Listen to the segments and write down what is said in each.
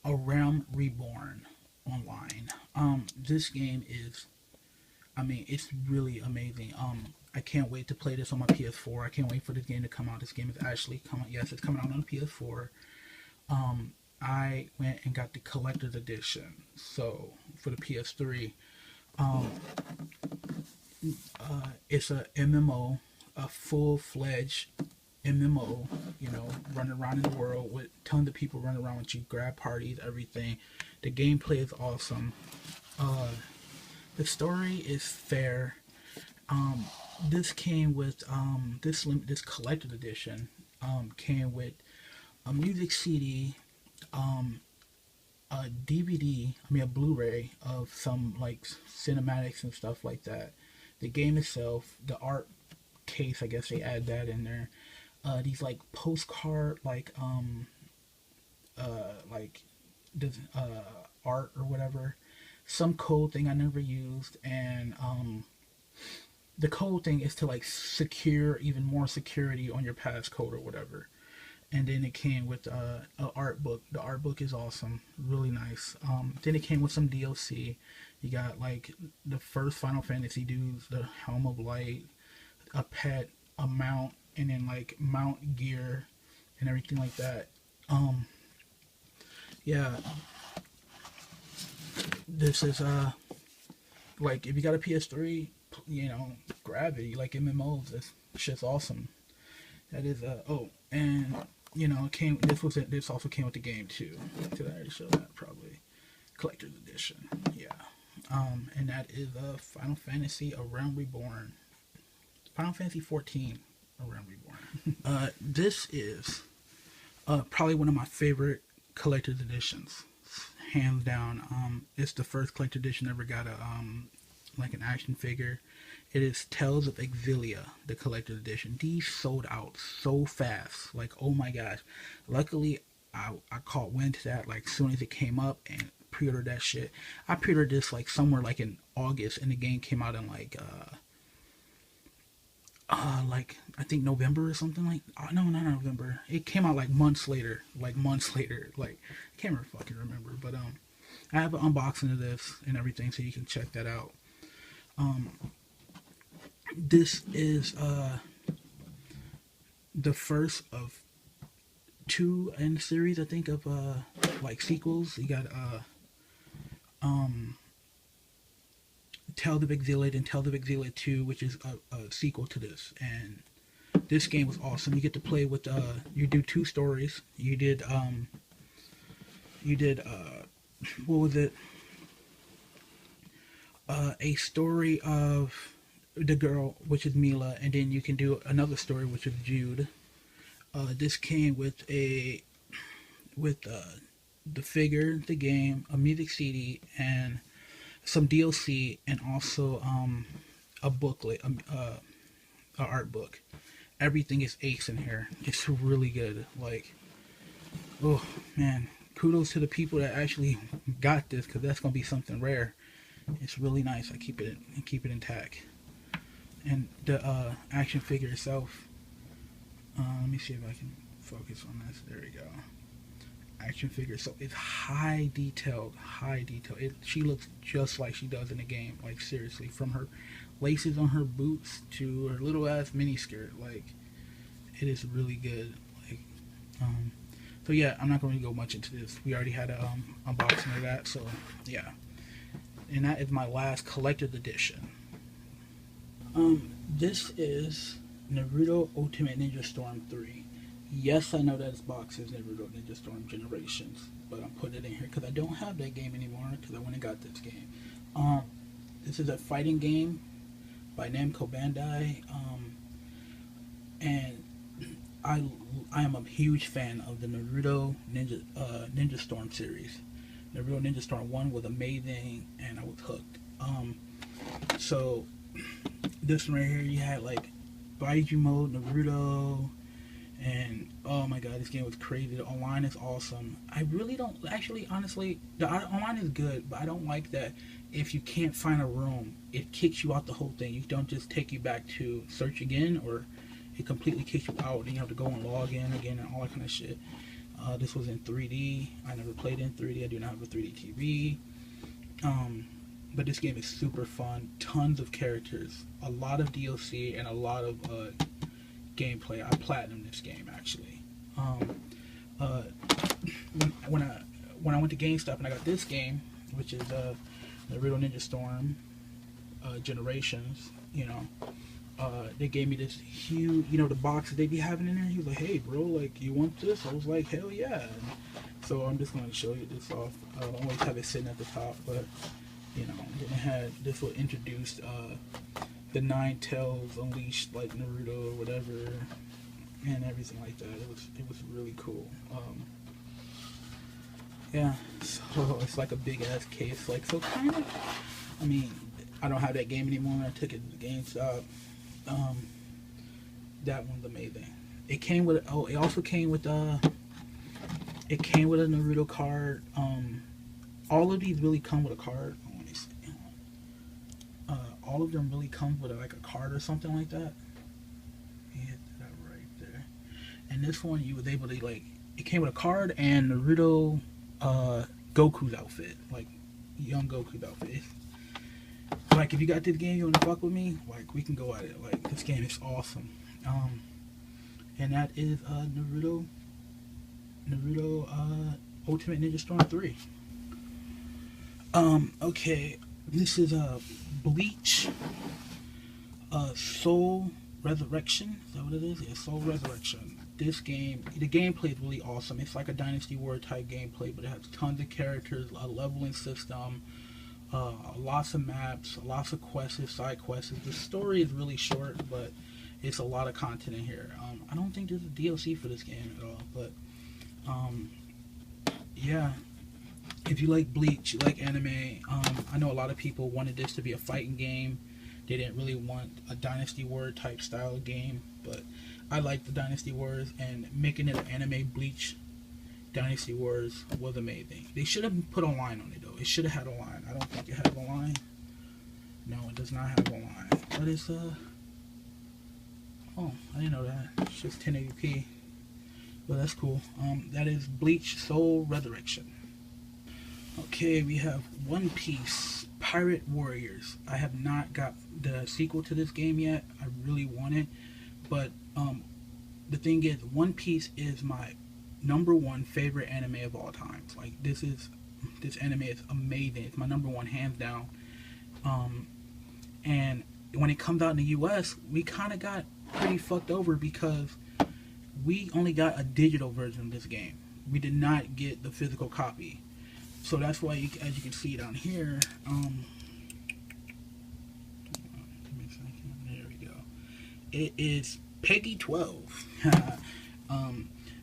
A Realm Reborn online. This game is, I mean, it's really amazing. I can't wait to play this on my PS4. I can't wait for this game to come out. This game is actually coming. Yes, it's coming out on the PS4. I went and got the collector's edition. So for the PS3, um, it's a MMO, a full-fledged MMO. You know, running around in the world with tons of people running around with you, grab parties, everything. The gameplay is awesome. Uh, the story is fair. Um, this came with this collector's edition came with a music CD, um, a DVD, I mean a Blu-ray of some like cinematics and stuff like that. The game itself, the art case, I guess they add that in there. These like postcard like this art or whatever. Some code thing I never used, and the code thing is to like secure even more security on your passcode or whatever. And then it came with an art book. The art book is awesome, really nice. Then it came with some DLC. You got like the first Final Fantasy dudes, the Helm of Light, a pet, a mount, and then like mount gear and everything like that. Um, yeah, this is like if you got a PS3, you know, grab it. You like MMOs? This shit's awesome. That is oh, and you know, it came. This also came with the game too. Did I already show that? Probably collector's edition. Yeah. And that is Final Fantasy: A Realm Reborn. Final Fantasy 14: A Realm Reborn. This is probably one of my favorite collector's editions, hands down. It's the first collector edition I ever got a like an action figure. It is Tales of Exilia, the collector's edition. These sold out so fast. Like, oh my gosh. Luckily, I caught wind to that like soon as it came up and pre-ordered that shit. I pre-ordered this like somewhere like in August, and the game came out in like I think November or something. Like, oh, no, not November. It came out like months later. Like months later. Like, I can't fucking remember. But I have an unboxing of this and everything, so you can check that out. Um, this is the first of two in the series, I think, of like sequels. You got um Tales of Exiliate and Tales of Exiliate 2, which is a sequel to this. And this game was awesome. You get to play with you do two stories. You did what was it? A story of the girl, which is Mila, and then you can do another story, which is Jude. This came with the figure, the game, a music CD, and some DLC, and also a booklet, a art book. Everything is ace in here. It's really good. Like, oh man, kudos to the people that actually got this, because that's gonna be something rare. It's really nice. I keep it intact. And the action figure itself. Let me see if I can focus on this. There we go. Action figure. So it's high detailed. She looks just like she does in the game. Like, seriously, from her laces on her boots to her little ass mini skirt. Like, it is really good. Like, so yeah, I'm not going to go much into this. We already had a unboxing of that. So yeah, and that is my last collector's edition. This is Naruto Ultimate Ninja Storm 3. Yes, I know that this box is Naruto Ninja Storm Generations, but I'm putting it in here because I don't have that game anymore because I went and got this game. This is a fighting game by Namco Bandai, and I am a huge fan of the Naruto Ninja Storm series. Naruto Ninja Storm 1 was amazing, and I was hooked. So this one right here, you had like Baiju mode, Naruto, and oh my god, this game was crazy. The online is awesome. I really don't, actually, honestly, the online is good, but I don't like that if you can't find a room, it kicks you out the whole thing. You don't just take you back to search again, or it completely kicks you out and you have to go and log in again and all that kind of shit. This was in 3D. I never played in 3D. I do not have a 3D TV. But this game is super fun. Tons of characters, a lot of DLC, and a lot of gameplay. I platinumed this game actually. When I went to GameStop and I got this game, which is Naruto Ninja Storm Generations, they gave me this huge, the box that they be having in there. He was like, "Hey, bro, like, you want this?" I was like, "Hell yeah!" And so I'm just going to show you this off. I always have it sitting at the top, but then this will introduce the 9 Tails Unleashed, like Naruto or whatever, and everything like that. It was really cool. Yeah, so it's like a big ass case, like, so kind of. I mean, I don't have that game anymore. I took it to the GameStop. That one's amazing. It came with it also came with it came with a Naruto card. All of these really come with a card. All of them really come with like a card or something like that. Hit that right there. And this one, you was able to, like, it came with a card and Naruto Goku's outfit, like young Goku's outfit. Like, if you got this game, you want to fuck with me, like, we can go at it. Like, this game is awesome. And that is Naruto Ultimate Ninja Storm 3. Okay, this is Bleach Soul Resurrection. Is that what it is? Yeah, Soul Resurrection. This game, the gameplay is really awesome. It's like a Dynasty Warrior type gameplay, but it has tons of characters, a leveling system, lots of maps, lots of quests, side quests. The story is really short, but it's a lot of content in here. I don't think there's a DLC for this game at all, but yeah. If you like Bleach, you like anime, I know a lot of people wanted this to be a fighting game. They didn't really want a Dynasty Warrior type style game, but I like the Dynasty Warriors, and making it an anime Bleach Dynasty Warriors was amazing. They should have put a line on it though. It should have had a line. I don't think it has a line. No, it does not have a line. But it's oh, I didn't know that. It's just 1080p. But that's cool. That is Bleach Soul Resurrection. Okay, we have One Piece Pirate Warriors. I have not got the sequel to this game yet. I really want it, but the thing is, One Piece is my #1 favorite anime of all time. Like, this anime is amazing. It's my #1 hands down. And when it comes out in the US, we kind of got pretty fucked over because we only got a digital version of this game. We did not get the physical copy. So that's why, as you can see down here, there we go. It is Peggy 12.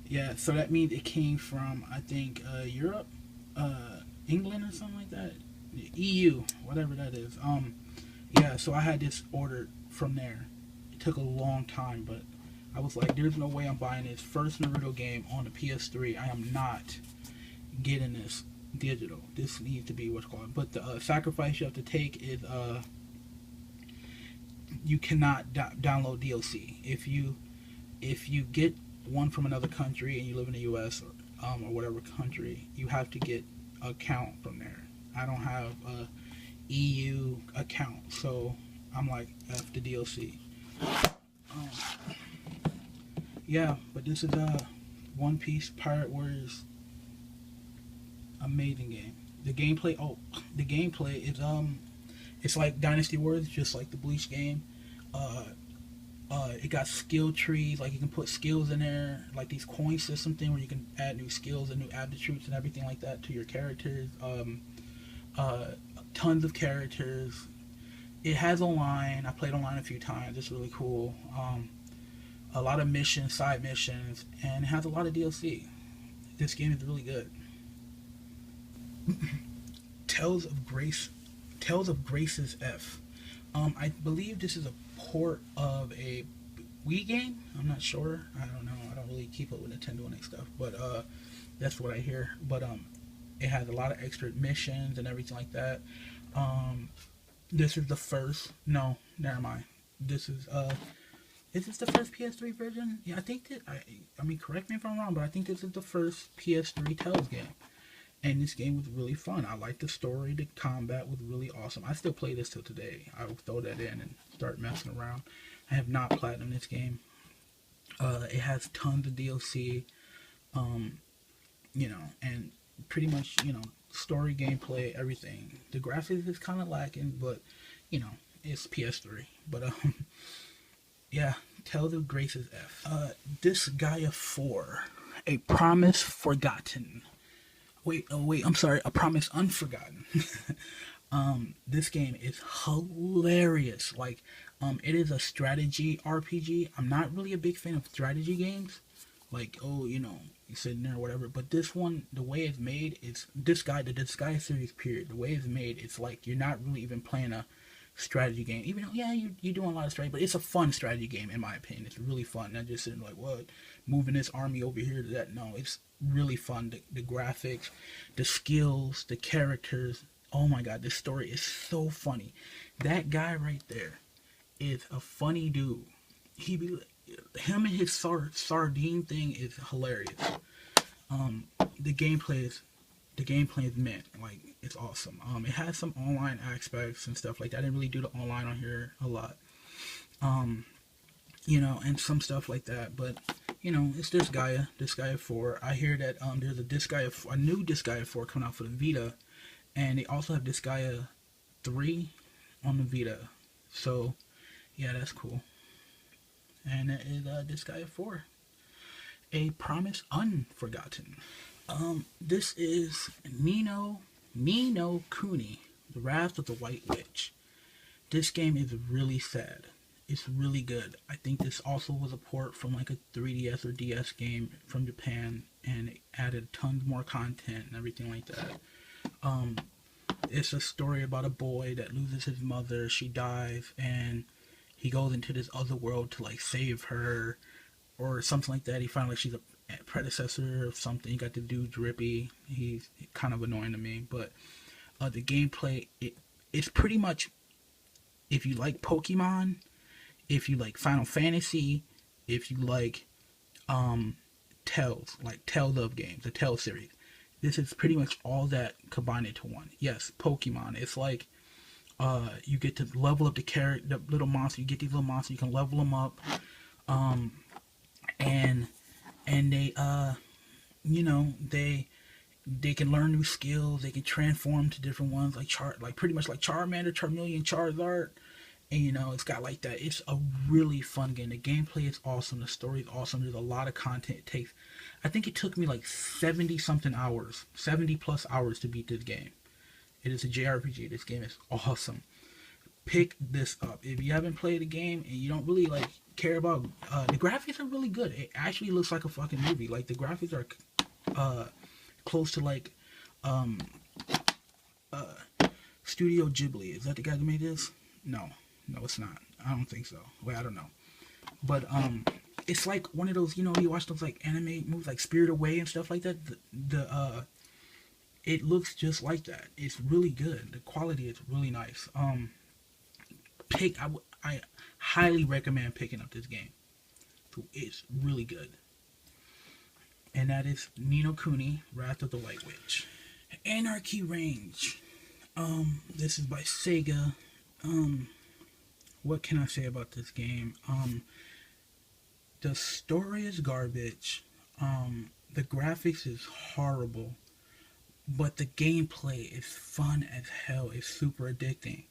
Yeah, so that means it came from, I think, Europe, England or something like that. EU, whatever that is. Yeah, so I had this ordered from there. It took a long time, but I was like, there's no way I'm buying this first Naruto game on the PS3. I am not getting this digital. This needs to be what's called. But the sacrifice you have to take is you cannot download DLC. If you get one from another country and you live in the US or whatever country, you have to get an account from there. I don't have a EU account, so I'm like, F the DLC. Yeah, but this is One Piece Pirate Warriors. Amazing game. The gameplay is it's like Dynasty Warriors, just like the Bleach game. It got skill trees, like you can put skills in there, like these coin system thing where you can add new skills and new aptitudes and everything like that to your characters. Tons of characters. It has a line. I played online a few times. It's really cool. A lot of missions, side missions, and it has a lot of DLC. This game is really good. Tales of Grace's F. I believe this is a port of a Wii game. I'm not sure. I don't know. I don't really keep up with Nintendo and stuff, but that's what I hear. But it has a lot of extra missions and everything like that. This is the first. No, never mind. This is Is this the first PS3 version? Yeah, I think that I mean, correct me if I'm wrong, but I think this is the first PS3 Tales game. And this game was really fun. I liked the story. The combat was really awesome. I still play this till today. I will throw that in and start messing around. I have not platinumed this game. It has tons of DLC, and pretty much, story, gameplay, everything. The graphics is kind of lacking, but, it's PS3. But, yeah, Tales of Grace's F. Disgaea 4, A Promise Forgotten. Wait, I'm sorry, A Promise Unforgotten. This game is hilarious. Like, it is a strategy RPG. I'm not really a big fan of strategy games. Like, you're sitting there or whatever. But this one, the way it's made, it's the Disgaea series, period. The way it's made, it's like you're not really even playing a strategy game. Even though, yeah, you're doing a lot of strategy, but it's a fun strategy game, in my opinion. It's really fun. Not just sitting like, what? Moving this army over here to that. No, it's really fun. The graphics, the skills, the characters. Oh my god, this story is so funny. That guy right there is a funny dude. Him and his sardine thing is hilarious. The gameplay is mint. Like, it's awesome. It has some online aspects and stuff like that. I didn't really do the online on here a lot. And some stuff like that. But, it's Disgaea 4. I hear that there's a new Disgaea 4 coming out for the Vita. And they also have Disgaea 3 on the Vita. So, yeah, that's cool. And that is Disgaea 4. A Promise Unforgotten. This is Mii No Kuni, The Wrath of the White Witch. This game is really sad. It's really good. I think this also was a port from like a 3DS or DS game from Japan, and it added tons more content and everything like that. It's a story about a boy that loses his mother. She dies, and he goes into this other world to like save her or something like that. He finds like she's a predecessor of something. You got the dude Drippy. He's kind of annoying to me, but the gameplay, it's pretty much, if you like Pokemon, if you like Final Fantasy, if you like Tales of games, the Tales series. This is pretty much all that combined into one. Yes, Pokemon. It's like you get to level up the little monster. You get these little monsters. You can level them up, and they they can learn new skills. They can transform to different ones, like pretty much like Charmander, Charmeleon, Charizard. And it's got like that. It's a really fun game. The gameplay is awesome. The story is awesome. There's a lot of content. I think it took me like 70 something hours, 70 plus hours to beat this game. It is a JRPG. This game is awesome. Pick this up. If you haven't played the game and you don't really like care about, the graphics are really good. It actually looks like a fucking movie. Like, the graphics are close to like Studio Ghibli. Is that the guy that made this? No, it's not. I don't think so. Wait, I don't know. But it's like one of those, you watch those like anime movies like Spirit Away and stuff like that. It looks just like that. It's really good. The quality is really nice. I highly recommend picking up this game. It's really good. And that is Mii No Kuni, Wrath of the White Witch. Anarchy Reign. This is by Sega. What can I say about this game? The story is garbage. The graphics is horrible. But the gameplay is fun as hell. It's super addicting.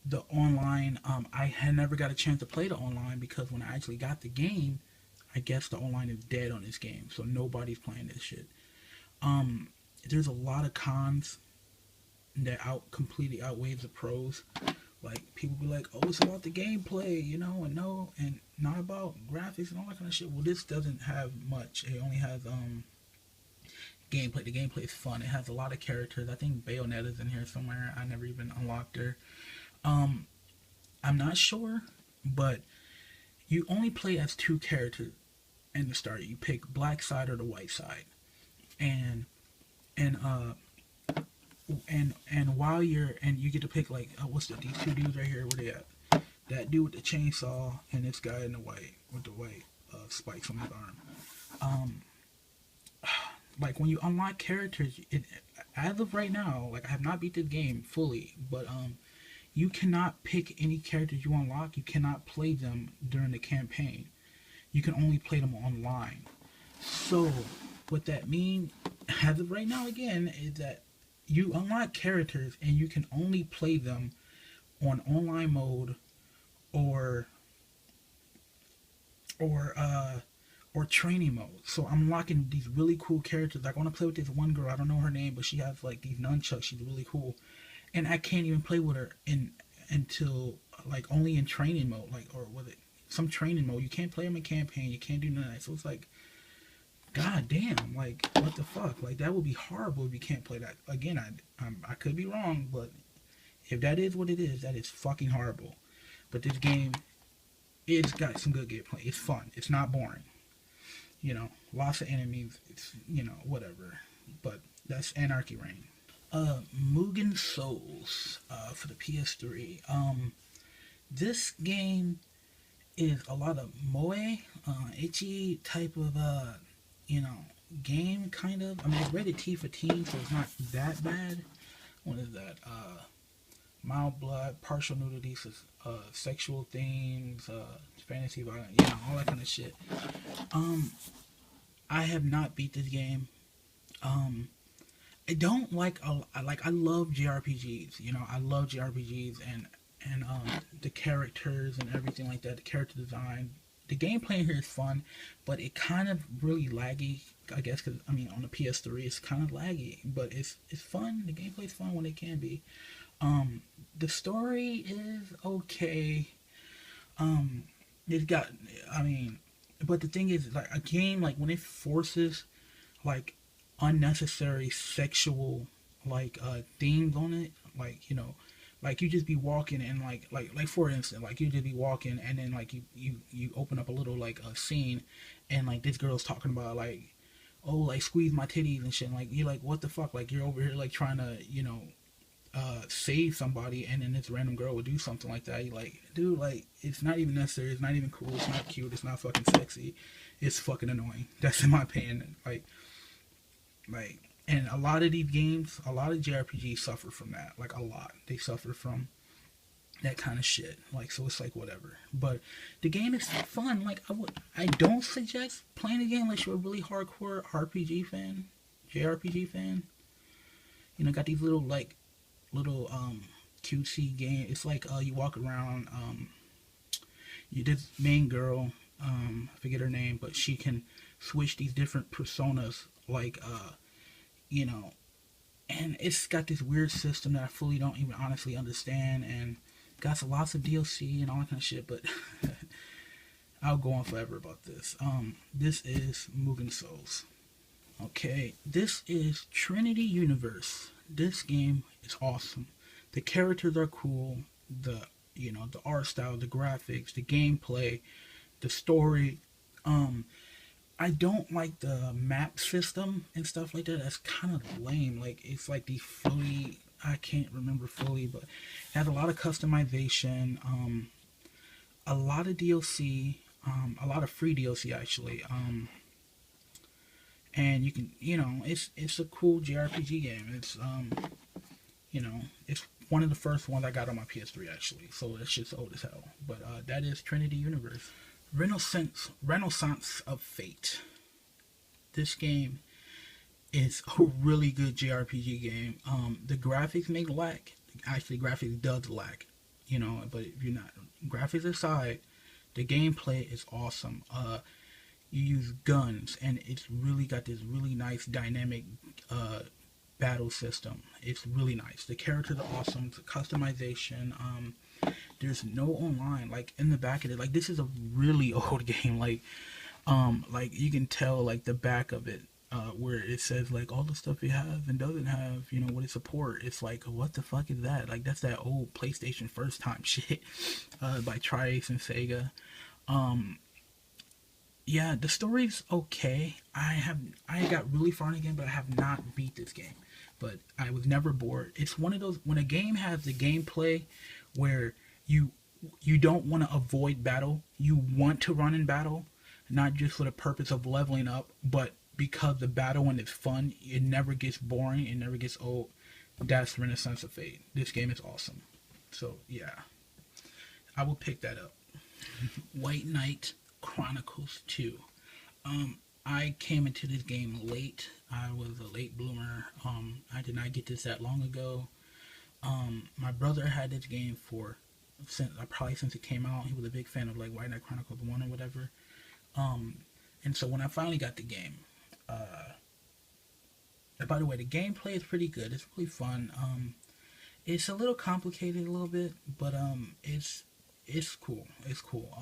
The online, I had never got a chance to play the online because when I actually got the game, I guess the online is dead on this game. So nobody's playing this shit. There's a lot of cons that completely outweighs the pros. Like, people be like, oh, it's about the gameplay, and not about graphics and all that kind of shit. Well, this doesn't have much. It only has gameplay. The gameplay is fun. It has a lot of characters. I think Bayonetta's in here somewhere. I never even unlocked her. I'm not sure, but you only play as two characters in the start. You pick black side or the white side, and while you get to pick, like, these two dudes right here, where they at? That dude with the chainsaw and this guy in the white with the white spikes on his arm. Um, like when you unlock characters, as of right now, like I have not beat this game fully, but you cannot pick any characters you unlock. You cannot play them during the campaign. You can only play them online. So what that means, as of right now, again, is that you unlock characters and you can only play them on online mode or or uh or training mode. So I'm unlocking these really cool characters. Like I want to play with this one girl. I don't know her name, but she has like these nunchucks. She's really cool, and I can't even play with her in until like only in training mode. Like or with it some training mode. You can't play them in campaign. You can't do none of that. So it's like, god damn, like what the fuck? Like that would be horrible if you can't play that. Again, I could be wrong, but if that is what it is, that is fucking horrible. But this game, it's got some good gameplay. It's fun. It's not boring. You know, lots of enemies. It's, you know, whatever. But that's Anarchy Reign. Mugen Souls for the PS3. This game is a lot of moe, itchy type of you know, game kind of. I mean, it's rated T for teen, so it's not that bad. What is that? Mild blood, partial nudity, sexual themes, fantasy violence, you know, all that kind of shit. I have not beat this game. I don't like I love JRPGs. You know, I love JRPGs and the characters and everything like that. The character design, the gameplay in here is fun, but it kind of really laggy. I guess because I mean on the PS3 it's kind of laggy, but it's fun. The gameplay's fun when it can be. The story is okay. It's got, I mean, but the thing is, like a game, like when it forces like unnecessary sexual like themes on it, like you know, like you just be walking and like for instance, like you just be walking and then like you open up a little like a scene, and like this girl's talking about like, oh, like squeeze my titties and shit. And, like you're like, what the fuck? Like you're over here like trying to, you know, save somebody, and then this random girl would do something like that. You're like, dude, like it's not even necessary. It's not even cool. It's not cute. It's not fucking sexy. It's fucking annoying. That's in my opinion. Like, and a lot of these games, a lot of JRPGs suffer from that. Like a lot, they suffer from that kind of shit. Like, so it's like whatever. But the game is fun. Like I don't suggest playing the game unless you're a really hardcore RPG fan, JRPG fan. You know, got these little cutesy game. It's like you walk around, you this main girl, I forget her name, but she can switch these different personas, like you know, and it's got this weird system that I fully don't even honestly understand, and got lots of DLC and all that kind of shit, but I'll go on forever about this. This is Mugen Souls. Okay, this is Trinity Universe. This game is awesome. The characters are cool. The art style, the graphics, the gameplay, the story. I don't like the map system and stuff like that. That's kind of lame. Like it's like the fully. I can't remember fully, but it has a lot of customization. A lot of DLC. A lot of free DLC actually. And you can, you know, it's a cool JRPG game. It's it's one of the first ones I got on my PS3 actually. So that shit's old as hell. But that is Trinity Universe. Renaissance of Fate. This game is a really good JRPG game. The graphics may lack. Actually, graphics does lack. You know, but if you're not, graphics aside, the gameplay is awesome. You use guns, and it's really got this really nice dynamic battle system. It's really nice. The characters are awesome. The customization. There's no online. Like in the back of it, like this is a really old game. Like you can tell like the back of it, where it says like all the stuff it has and doesn't have. You know what it support. It's like, what the fuck is that? Like that's that old PlayStation first time shit by Tri-Ace and Sega. Yeah, the story's okay. I got really far in the game, but I have not beat this game. But I was never bored. It's one of those when a game has the gameplay where you you don't want to avoid battle. You want to run in battle, not just for the purpose of leveling up, but because the battle when it's fun, it never gets boring, it never gets old. That's Renaissance of Fate. This game is awesome. So yeah, I will pick that up. White Knight Chronicles 2. I came into this game late. I was a late bloomer. I did not get this that long ago. My brother had this game for since it came out. He was a big fan of like White Knight Chronicles 1 or whatever. And so when I finally got the game, by the way, the gameplay is pretty good. It's really fun. It's a little complicated a little bit, but it's cool. It's cool.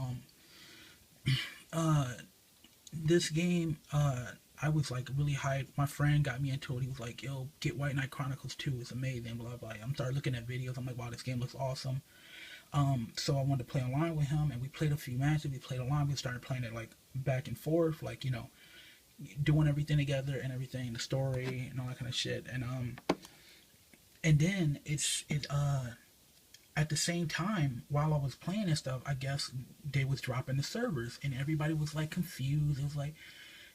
This game, I was like really hyped. My friend got me into it. He was like, "Yo, get White Knight Chronicles 2. It's amazing." Blah blah. I'm started looking at videos. I'm like, "Wow, this game looks awesome." So I wanted to play online with him, and we played a few matches. We played online. We started playing it like back and forth, like doing everything together and everything, the story and all that kind of shit. And then at the same time while I was playing and stuff, I guess they was dropping the servers, and everybody was like confused. It was like,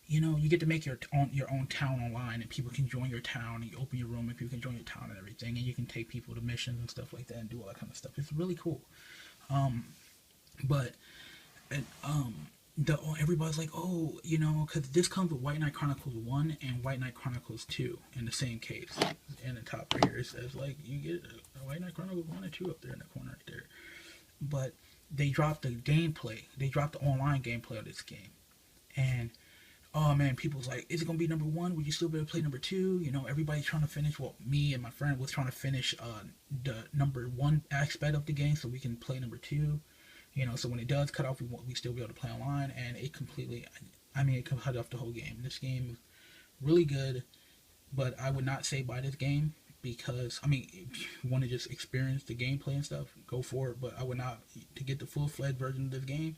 you get to make your own town online, and people can join your town, and you open your room, and people can join your town and everything, and you can take people to missions and stuff like that, and do all that kind of stuff. It's really cool. But and, everybody's like, oh, because this comes with White Knight Chronicles 1 and White Knight Chronicles 2 in the same case. In the top right here, it says like you get a White Knight Chronicles 1 and 2 up there in the corner right there. But they dropped the gameplay. They dropped the online gameplay of this game, and oh man, people's like, is it gonna be number 1? Would you still be able to play number 2? Everybody's trying to finish. Well, me and my friend was trying to finish the number 1 aspect of the game so we can play number 2. So when it does cut off, we still be able to play online, and it completely, it cut off the whole game. This game is really good, but I would not say buy this game because, if you want to just experience the gameplay and stuff, go for it, but I would not, to get the full-fledged version of this game,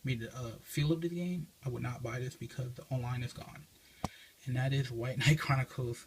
the feel of the game, I would not buy this because the online is gone. And that is White Knight Chronicles